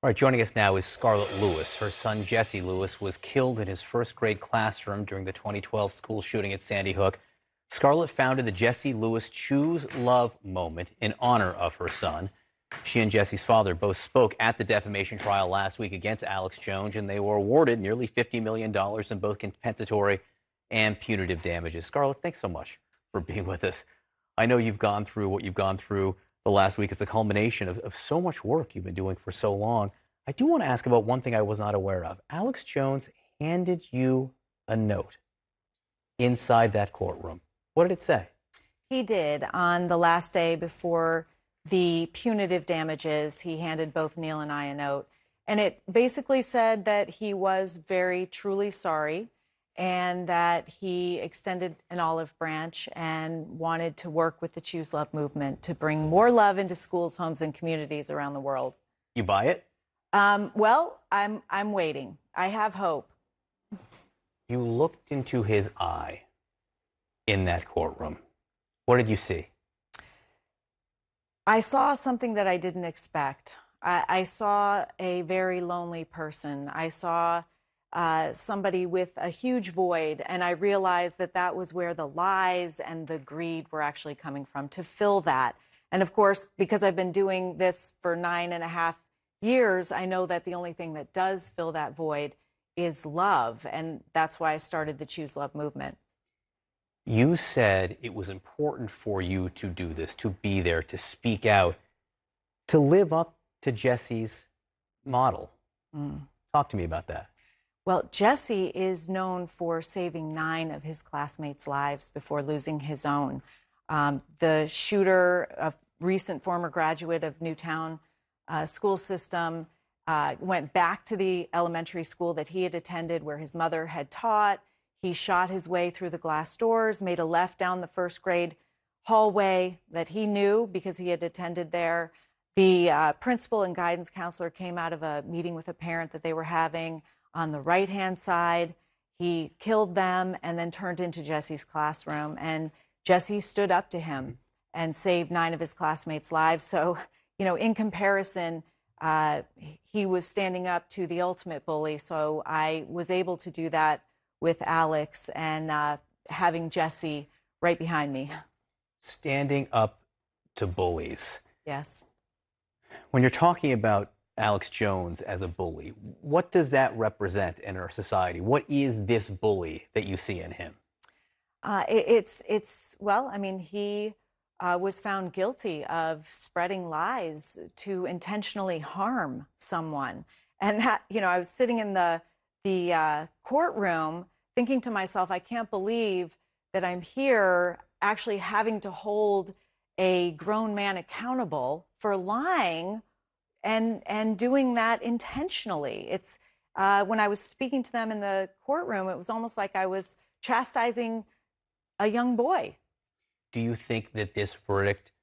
All right, joining us now is Scarlett Lewis. Her son, Jesse Lewis, was killed in his first grade classroom during the 2012 school shooting at Sandy Hook. Scarlett founded the Jesse Lewis Choose Love Moment in honor of her son. She and Jesse's father both spoke at the defamation trial last week against Alex Jones, and they were awarded nearly $50 million in both compensatory and punitive damages. Scarlett, thanks so much for being with us. I know you've gone through what you've gone through the last week. Is the culmination of so much work you've been doing for so long. I do want to ask about one thing I was not aware of. Alex Jones handed you a note inside that courtroom. What did it say? He did. On the last day before the punitive damages, he handed both Neil and I a note. And it basically said that he was very, truly sorry and that he extended an olive branch and wanted to work with the Choose Love movement to bring more love into schools, homes, and communities around the world. You buy it? Well, I'm waiting. I have hope. You looked into his eye in that courtroom. What did you see? I saw something that I didn't expect. I saw a very lonely person. I saw somebody with a huge void, and I realized that that was where the lies and the greed were actually coming from, to fill that. And of course, because I've been doing this for 9.5 years, I know that the only thing that does fill that void is love, and that's why I started the Choose Love movement. You said it was important for you to do this, to be there, to speak out, to live up to Jesse's model. Talk to me about that. Well, Jesse is known for saving 9 of his classmates' lives before losing his own. The shooter, a recent former graduate of Newtown school system, went back to the elementary school that he had attended where his mother had taught. He shot his way through the glass doors, made a left down the first grade hallway that he knew because he had attended there. The principal and guidance counselor came out of a meeting with a parent that they were having on the right-hand side. He killed them and then turned into Jesse's classroom. And Jesse stood up to him and saved 9 of his classmates' lives. So, you know, in comparison, he was standing up to the ultimate bully. So I was able to do that with Alex and having Jesse right behind me. Standing up to bullies. Yes. When you're talking about Alex Jones as a bully, what does that represent in our society? What is this bully that you see in him? Well, I mean, he was found guilty of spreading lies to intentionally harm someone. And that, you know, I was sitting in the courtroom thinking to myself, I can't believe that I'm here actually having to hold a grown man accountable for lying and doing that intentionally. It's when I was speaking to them in the courtroom, it was almost like I was chastising a young boy. Do you think that this verdict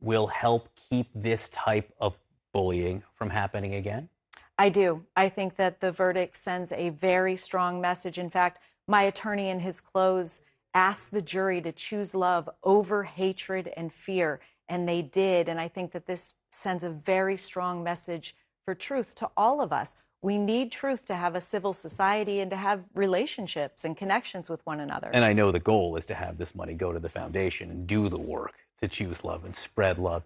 will help keep this type of bullying from happening again? I do. I think that the verdict sends a very strong message. In fact, my attorney in his close asked the jury to choose love over hatred and fear, and they did. And I think that this sends a very strong message for truth to all of us. We need truth to have a civil society and to have relationships and connections with one another. And I know the goal is to have this money go to the foundation and do the work to choose love and spread love.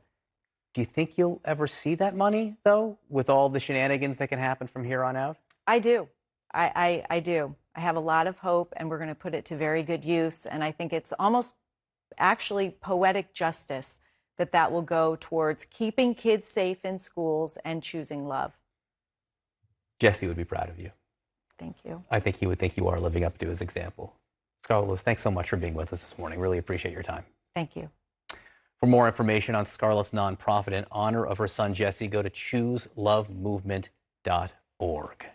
Do you think you'll ever see that money, though, with all the shenanigans that can happen from here on out? I do. I do. I have a lot of hope, and we're going to put it to very good use. And I think it's almost actually poetic justice that will go towards keeping kids safe in schools and choosing love. Jesse would be proud of you. Thank you. I think he would think you are living up to his example. Scarlett Lewis, thanks so much for being with us this morning. Really appreciate your time. Thank you. For more information on Scarlett's nonprofit in honor of her son Jesse, go to chooselovemovement.org.